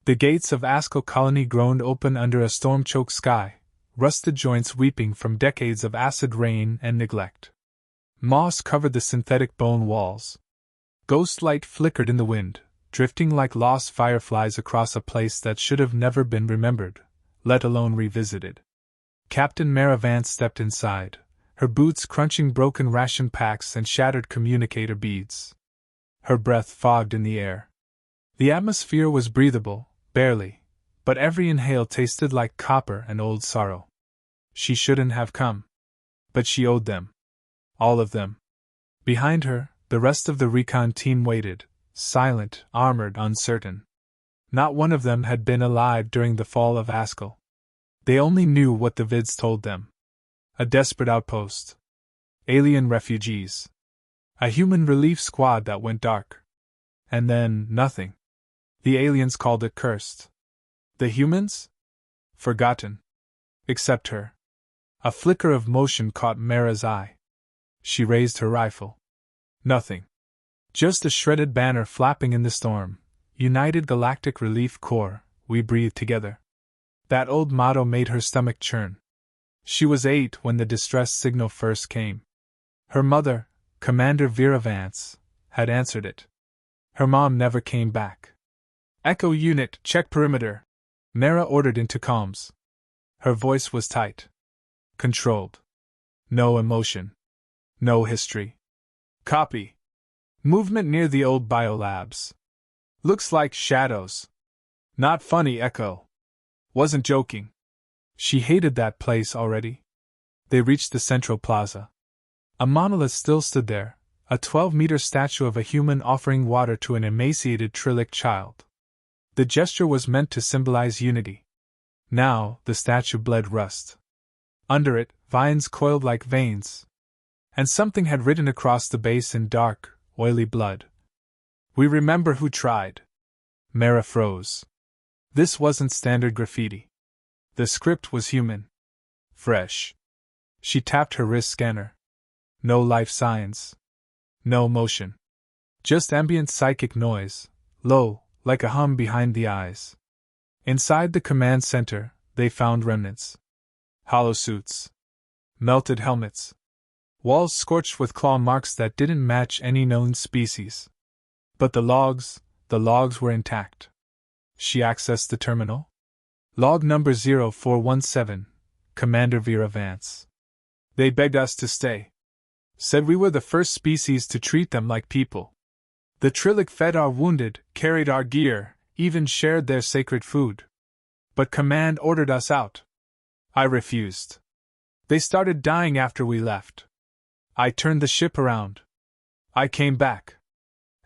The gates of Askell Colony groaned open under a storm-choked sky, rusted joints weeping from decades of acid rain and neglect. Moss covered the synthetic bone walls. Ghost light flickered in the wind, drifting like lost fireflies across a place that should have never been remembered, let alone revisited. Captain Mera Vance stepped inside, her boots crunching broken ration packs and shattered communicator beads. Her breath fogged in the air. The atmosphere was breathable, barely, but every inhale tasted like copper and old sorrow. She shouldn't have come. But she owed them. All of them. Behind her, the rest of the recon team waited, silent, armored, uncertain. Not one of them had been alive during the fall of Askell. They only knew what the vids told them. A desperate outpost. Alien refugees. A human relief squad that went dark. And then, nothing. The aliens called it cursed. The humans? Forgotten. Except her. A flicker of motion caught Mera's eye. She raised her rifle. Nothing. Just a shredded banner flapping in the storm. United Galactic Relief Corps, we breathe together. That old motto made her stomach churn. She was 8 when the distress signal first came. Her mother, Commander Vera Vance, had answered it. Her mom never came back. Echo unit, check perimeter, Mera ordered into comms. Her voice was tight. Controlled. No emotion. No history. Copy. Movement near the old biolabs. Looks like shadows. Not funny, Echo. Wasn't joking. She hated that place already. They reached the central plaza. A monolith still stood there, a 12-meter statue of a human offering water to an emaciated Trillic child. The gesture was meant to symbolize unity. Now, the statue bled rust. Under it, vines coiled like veins. And something had written across the base in dark, oily blood. We remember who tried. Mera froze. This wasn't standard graffiti. The script was human. Fresh. She tapped her wrist scanner. No life signs. No motion. Just ambient psychic noise, low, like a hum behind the eyes. Inside the command center, they found remnants. Hollow suits. Melted helmets. Walls scorched with claw marks that didn't match any known species. But the logs were intact. She accessed the terminal. Log number 0417, Commander Vera Vance. They begged us to stay. Said we were the first species to treat them like people. The Trillic fed our wounded, carried our gear, even shared their sacred food. But Command ordered us out. I refused. They started dying after we left. I turned the ship around. I came back.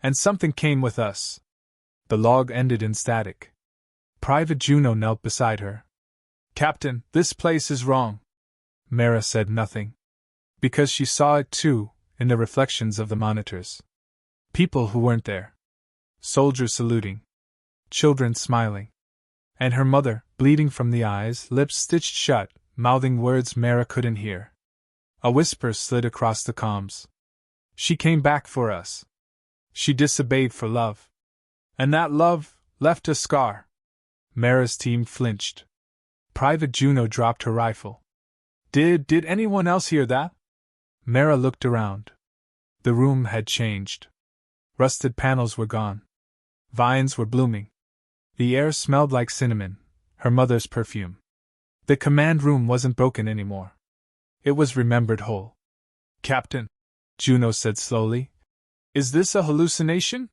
And something came with us. The log ended in static. Private Juno knelt beside her. Captain, this place is wrong. Mera said nothing. Because she saw it too, in the reflections of the monitors. People who weren't there. Soldiers saluting. Children smiling. And her mother, bleeding from the eyes, lips stitched shut, mouthing words Mera couldn't hear. A whisper slid across the comms. She came back for us. She disobeyed for love. And that love left a scar. Mera's team flinched. Private Juno dropped her rifle. Did anyone else hear that? Mera looked around. The room had changed. Rusted panels were gone. Vines were blooming. The air smelled like cinnamon, her mother's perfume. The command room wasn't broken anymore. It was remembered whole. Captain, Juno said slowly, is this a hallucination?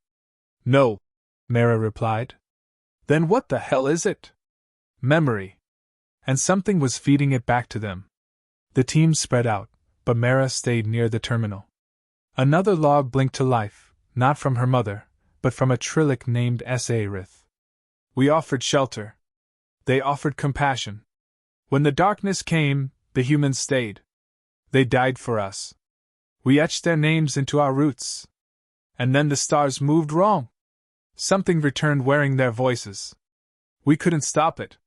No, Mera replied. Then what the hell is it? Memory. And something was feeding it back to them. The team spread out, but Mera stayed near the terminal. Another log blinked to life, not from her mother, but from a Trillic named S.A. Rith. We offered shelter. They offered compassion. When the darkness came, the humans stayed. They died for us. We etched their names into our roots. And then the stars moved wrong. Something returned wearing their voices. We couldn't stop it.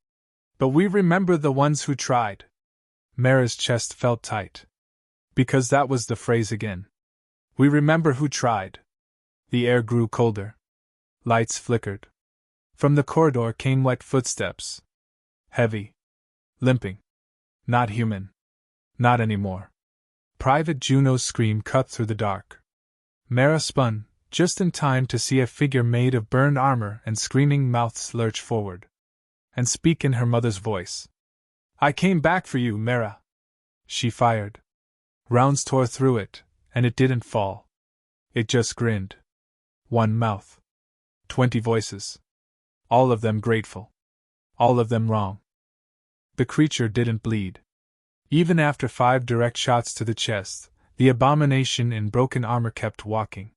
But we remember the ones who tried. Mera's chest felt tight. Because that was the phrase again. We remember who tried. The air grew colder. Lights flickered. From the corridor came wet footsteps. Heavy. Limping. Not human. Not anymore. Private Juno's scream cut through the dark. Mera spun, just in time to see a figure made of burned armor and screaming mouths lurch forward. And speak in her mother's voice. "I came back for you, Mera." She fired. Rounds tore through it, and it didn't fall. It just grinned. One mouth. 20 voices. All of them grateful. All of them wrong. The creature didn't bleed. Even after 5 direct shots to the chest, the abomination in broken armor kept walking.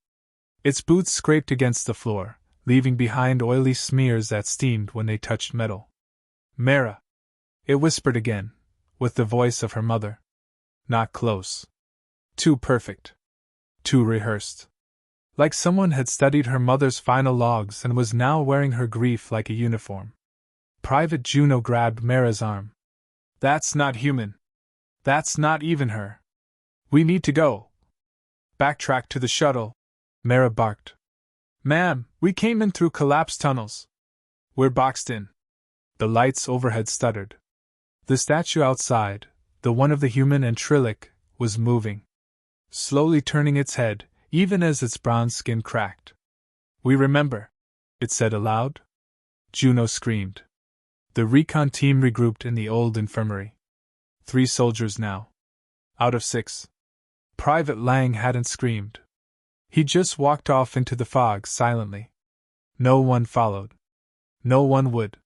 Its boots scraped against the floor, leaving behind oily smears that steamed when they touched metal. "Mera!" It whispered again, with the voice of her mother. Not close. Too perfect. Too rehearsed. Like someone had studied her mother's final logs and was now wearing her grief like a uniform. Private Juno grabbed Mera's arm. "That's not human. That's not even her. We need to go. Backtrack to the shuttle," Mera barked. "Ma'am, we came in through collapsed tunnels. We're boxed in." The lights overhead stuttered. The statue outside, the one of the human and Trillic, was moving. Slowly turning its head, even as its bronze skin cracked. "We remember," it said aloud. Juno screamed. The recon team regrouped in the old infirmary. 3 soldiers now. Out of 6. Private Lang hadn't screamed. He just walked off into the fog silently. No one followed. No one would.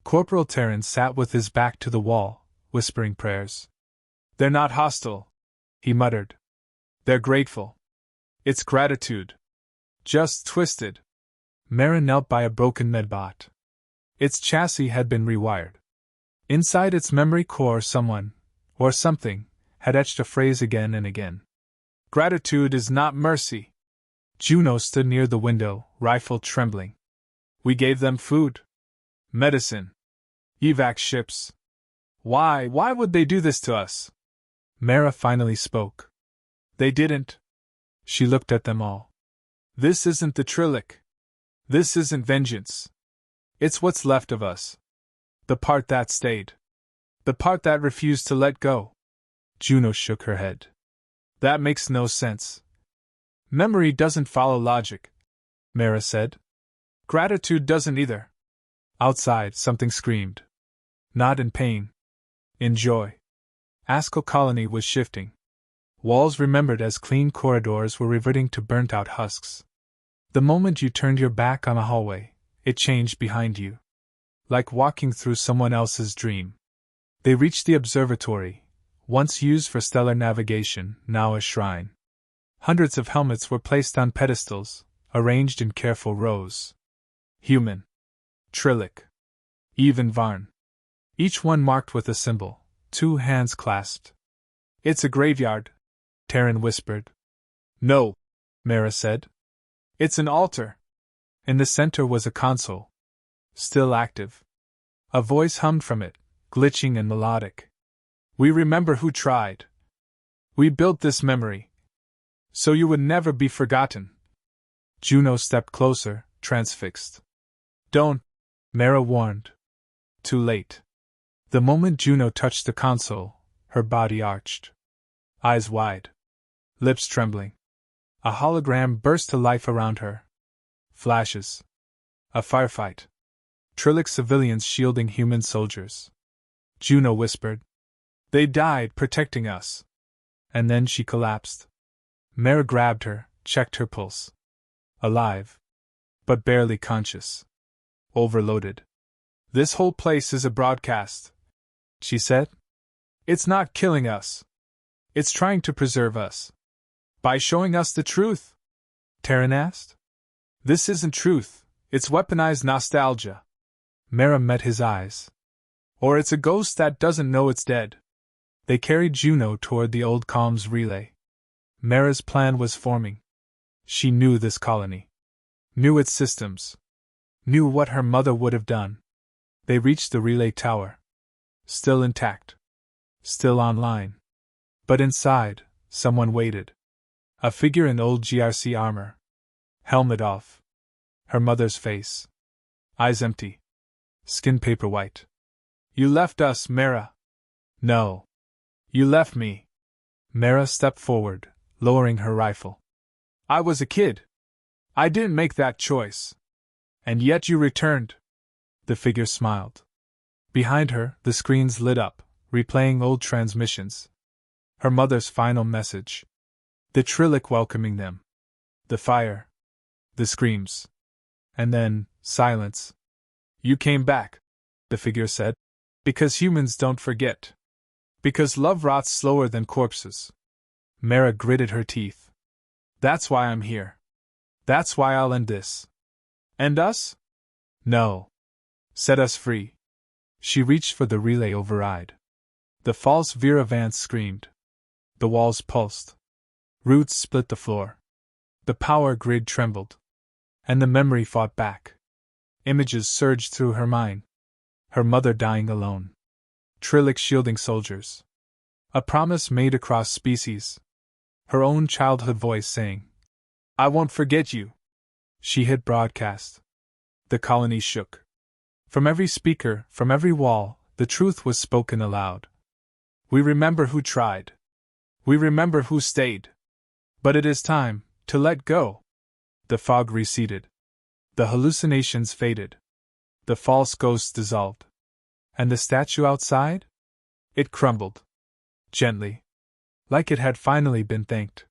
Corporal Terran sat with his back to the wall, whispering prayers. "They're not hostile," he muttered. "They're grateful. It's gratitude. Just twisted." Mera knelt by a broken medbot. Its chassis had been rewired. Inside its memory core someone, or something, had etched a phrase again and again. "Gratitude is not mercy." Juno stood near the window, rifle trembling. "We gave them food. Medicine. Evac ships. Why would they do this to us?" Mera finally spoke. "They didn't." She looked at them all. "This isn't the Trillic. This isn't vengeance. It's what's left of us. The part that stayed. The part that refused to let go." Juno shook her head. "That makes no sense. Memory doesn't follow logic," Mera said. "Gratitude doesn't either." Outside, something screamed. Not in pain. In joy. Askell Colony was shifting. Walls remembered as clean corridors were reverting to burnt-out husks. The moment you turned your back on a hallway, it changed behind you. Like walking through someone else's dream. They reached the observatory, once used for stellar navigation, now a shrine. Hundreds of helmets were placed on pedestals, arranged in careful rows. Human. Trillic. Even Varn. Each one marked with a symbol, 2 hands clasped. "It's a graveyard," Terran whispered. "No," Mera said. "It's an altar." In the center was a console. Still active. A voice hummed from it, glitching and melodic. "We remember who tried. We built this memory. So you would never be forgotten." Juno stepped closer, transfixed. "Don't," Mera warned. Too late. The moment Juno touched the console, her body arched. Eyes wide. Lips trembling. A hologram burst to life around her. Flashes. A firefight. Trillic civilians shielding human soldiers. Juno whispered. "They died protecting us." And then she collapsed. Mera grabbed her, checked her pulse. Alive. But barely conscious. Overloaded. "This whole place is a broadcast," she said. "It's not killing us. It's trying to preserve us. By showing us the truth?" Terran asked. "This isn't truth, it's weaponized nostalgia." Mera met his eyes. "Or it's a ghost that doesn't know it's dead." They carried Juno toward the old comms relay. Mera's plan was forming. She knew this colony. Knew its systems. Knew what her mother would have done. They reached the relay tower. Still intact. Still online. But inside, someone waited. A figure in old GRC armor. Helmet off. Her mother's face. Eyes empty. Skin paper white. You left us, Mera. No. You left me. Mera stepped forward, lowering her rifle. I was a kid. I didn't make that choice. And yet you returned. The figure smiled. Behind her, the screens lit up, replaying old transmissions. Her mother's final message. The Trillic welcoming them. The fire. The screams. And then, silence. You came back, the figure said. Because humans don't forget. Because love rots slower than corpses. Mera gritted her teeth. That's why I'm here. That's why I'll end this. End us? No. Set us free. She reached for the relay override. The false Vera Vance screamed. The walls pulsed. Roots split the floor. The power grid trembled. And the memory fought back. Images surged through her mind. Her mother dying alone. Trillic shielding soldiers. A promise made across species. Her own childhood voice saying, I won't forget you. She hit broadcast. The colony shook. From every speaker, from every wall, the truth was spoken aloud. We remember who tried. We remember who stayed. But it is time to let go. The fog receded. The hallucinations faded. The false ghosts dissolved. And the statue outside? It crumbled. Gently. Like it had finally been thanked.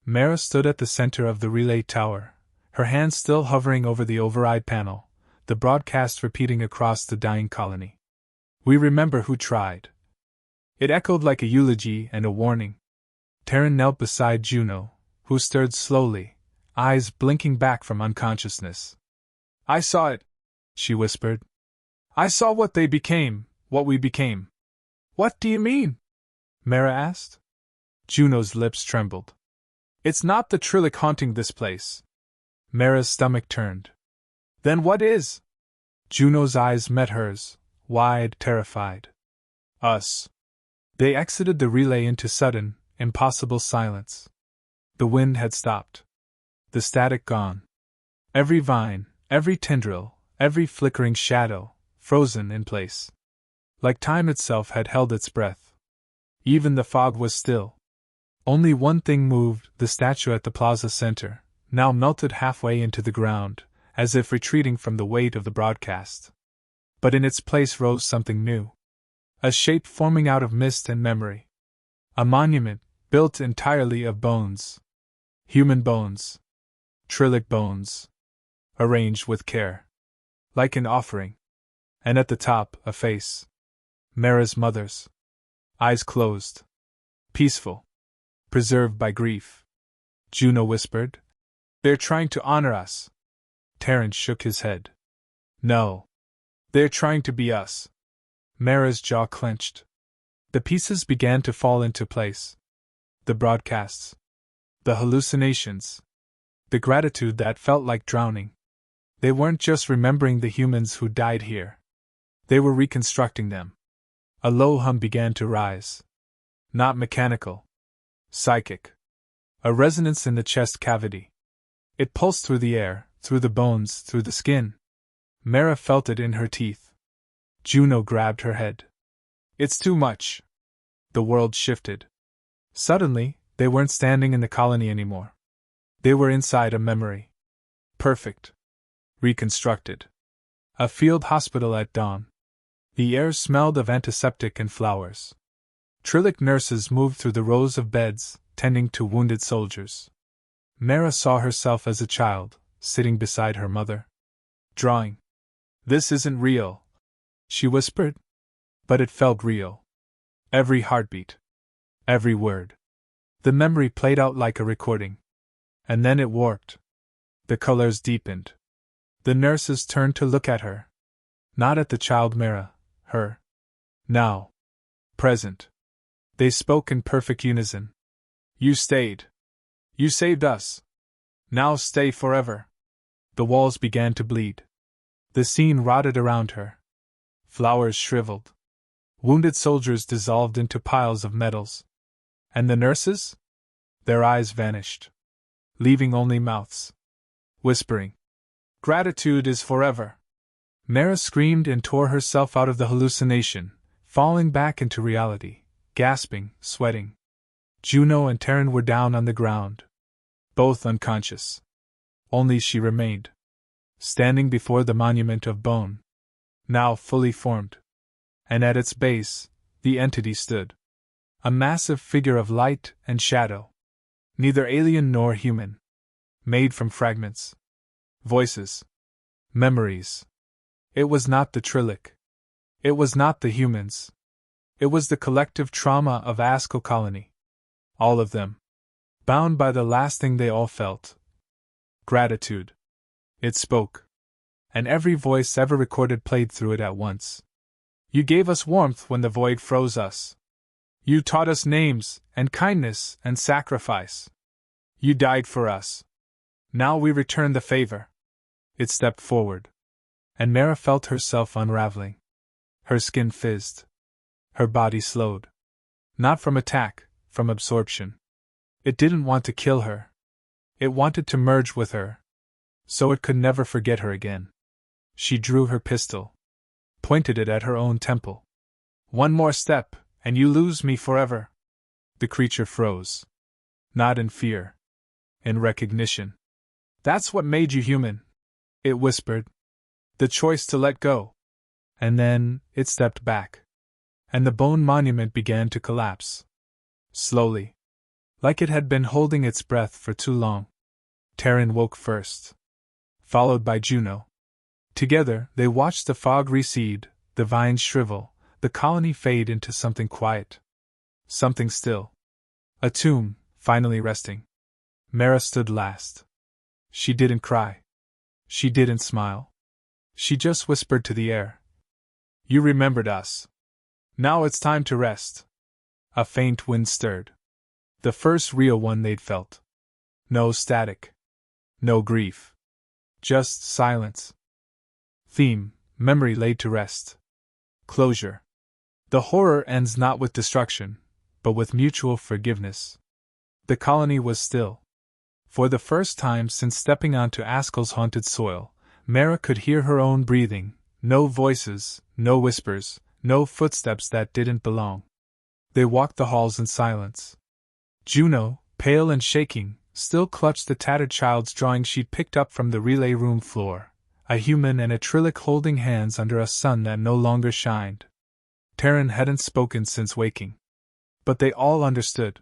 Mera stood at the center of the relay tower, her hands still hovering over the override panel, the broadcast repeating across the dying colony. We remember who tried. It echoed like a eulogy and a warning. Terran knelt beside Juno, who stirred slowly, eyes blinking back from unconsciousness. I saw it, she whispered. I saw what they became, what we became. What do you mean? Mera asked. Juno's lips trembled. It's not the Trillic haunting this place. Mera's stomach turned. Then what is? Juno's eyes met hers, wide, terrified. Us. They exited the relay into sudden, impossible silence. The wind had stopped. The static gone. Every vine, every tendril, every flickering shadow, frozen in place. Like time itself had held its breath. Even the fog was still. Only one thing moved, the statue at the plaza center, now melted halfway into the ground, as if retreating from the weight of the broadcast. But in its place rose something new. A shape forming out of mist and memory. A monument, built entirely of bones. Human bones. Trillic bones. Arranged with care. Like an offering. And at the top, a face. Mera's mother's. Eyes closed. Peaceful. Preserved by grief. Juno whispered. They're trying to honor us. Terrence shook his head. No. They're trying to be us. Mera's jaw clenched. The pieces began to fall into place. The broadcasts. The hallucinations. The gratitude that felt like drowning. They weren't just remembering the humans who died here. They were reconstructing them. A low hum began to rise. Not mechanical. Psychic. A resonance in the chest cavity. It pulsed through the air, through the bones, through the skin. Mera felt it in her teeth. Juno grabbed her head. It's too much. The world shifted. Suddenly, they weren't standing in the colony anymore. They were inside a memory. Perfect. Reconstructed. A field hospital at dawn. The air smelled of antiseptic and flowers. Trillic nurses moved through the rows of beds, tending to wounded soldiers. Mera saw herself as a child, sitting beside her mother. Drawing. This isn't real, she whispered. But it felt real. Every heartbeat. Every word. The memory played out like a recording. And then it warped. The colors deepened. The nurses turned to look at her. Not at the child Mera, her. Now. Present. They spoke in perfect unison. You stayed. You saved us. Now stay forever. The walls began to bleed. The scene rotted around her. Flowers shriveled. Wounded soldiers dissolved into piles of metals. And the nurses? Their eyes vanished. Leaving only mouths. Whispering. Gratitude is forever. Mera screamed and tore herself out of the hallucination, falling back into reality, gasping, sweating. Juno and Terran were down on the ground, both unconscious. Only she remained, standing before the monument of bone, now fully formed. And at its base, the entity stood. A massive figure of light and shadow, neither alien nor human, made from fragments, voices, memories. It was not the Trillic. It was not the humans. It was the collective trauma of Askell Colony. All of them, bound by the last thing they all felt: gratitude. It spoke, and every voice ever recorded played through it at once. You gave us warmth when the void froze us. You taught us names, and kindness, and sacrifice. You died for us. Now we return the favor. It stepped forward, and Mera felt herself unraveling. Her skin fizzed. Her body slowed. Not from attack, from absorption. It didn't want to kill her. It wanted to merge with her, so it could never forget her again. She drew her pistol, pointed it at her own temple. One more step, and you lose me forever. The creature froze. Not in fear. In recognition. That's what made you human, it whispered. The choice to let go. And then, it stepped back. And the bone monument began to collapse. Slowly. Like it had been holding its breath for too long. Terran woke first, followed by Juno. Together, they watched the fog recede, the vines shrivel, the colony fade into something quiet. Something still. A tomb, finally resting. Mera stood last. She didn't cry. She didn't smile. She just whispered to the air. You remembered us. Now it's time to rest. A faint wind stirred. The first real one they'd felt. No static. No grief. Just silence. Theme, memory laid to rest. Closure. The horror ends not with destruction, but with mutual forgiveness. The colony was still. For the first time since stepping onto Askell's haunted soil, Mera could hear her own breathing, no voices, no whispers, no footsteps that didn't belong. They walked the halls in silence. Juno, pale and shaking, still clutched the tattered child's drawing she'd picked up from the relay room floor, a human and a Trillic holding hands under a sun that no longer shined. Terran hadn't spoken since waking. But they all understood.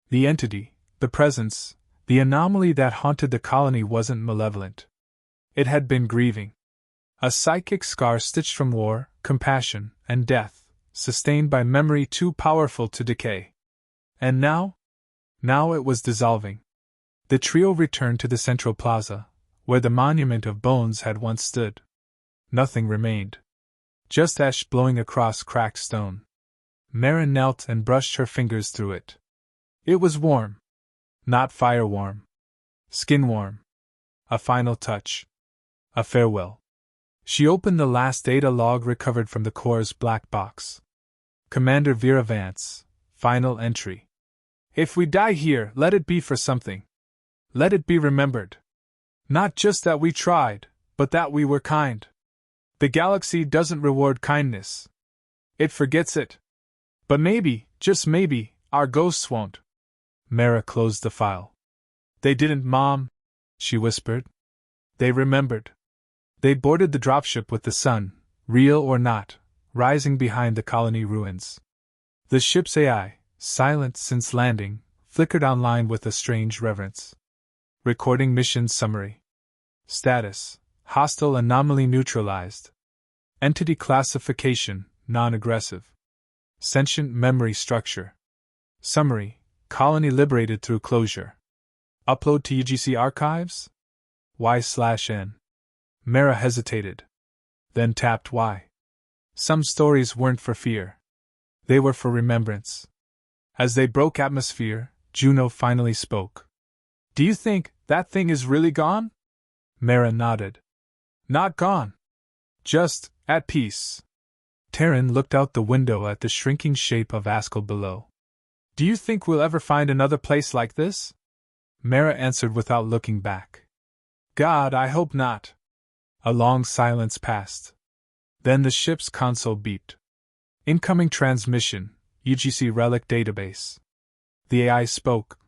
The entity, the presence, the anomaly that haunted the colony wasn't malevolent. It had been grieving. A psychic scar stitched from war, compassion, and death, sustained by memory too powerful to decay. And now? Now it was dissolving. The trio returned to the central plaza, where the monument of bones had once stood. Nothing remained. Just ash blowing across cracked stone. Mera knelt and brushed her fingers through it. It was warm. Not fire warm. Skin warm. A final touch. A farewell. She opened the last data log recovered from the Corps' black box. Commander Vera Vance, final entry. If we die here, let it be for something. Let it be remembered. Not just that we tried, but that we were kind. The galaxy doesn't reward kindness. It forgets it. But maybe, just maybe, our ghosts won't. Mera closed the file. They didn't, Mom, she whispered. They remembered. They boarded the dropship with the sun, real or not, rising behind the colony ruins. The ship's AI, silent since landing, flickered online with a strange reverence. Recording mission summary. Status: hostile anomaly neutralized. Entity classification: non-aggressive. Sentient memory structure. Summary: colony liberated through closure. Upload to UGC archives? Y/N. Mera hesitated. Then tapped Y. Some stories weren't for fear. They were for remembrance. As they broke atmosphere, Juno finally spoke. Do you think that thing is really gone? Mera nodded. Not gone. Just at peace. Terran looked out the window at the shrinking shape of Askell below. Do you think we'll ever find another place like this? Mera answered without looking back. God, I hope not. A long silence passed. Then the ship's console beeped. Incoming transmission, UGC relic database. The AI spoke.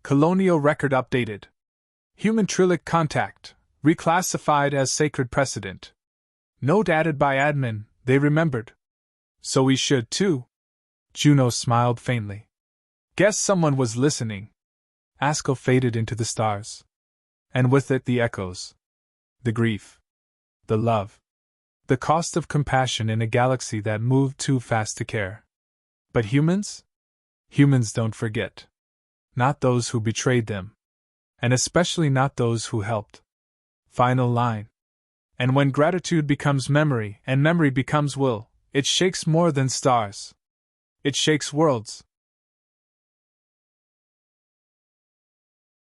Colonial record updated. Human Trillic contact, reclassified as sacred precedent. Note added by admin, they remembered. So we should too. Juno smiled faintly. Guess someone was listening. Askell faded into the stars. And with it the echoes. The grief. The love. The cost of compassion in a galaxy that moved too fast to care. But humans? Humans don't forget. Not those who betrayed them. And especially not those who helped. Final line. And when gratitude becomes memory and memory becomes will, it shakes more than stars. It shakes worlds.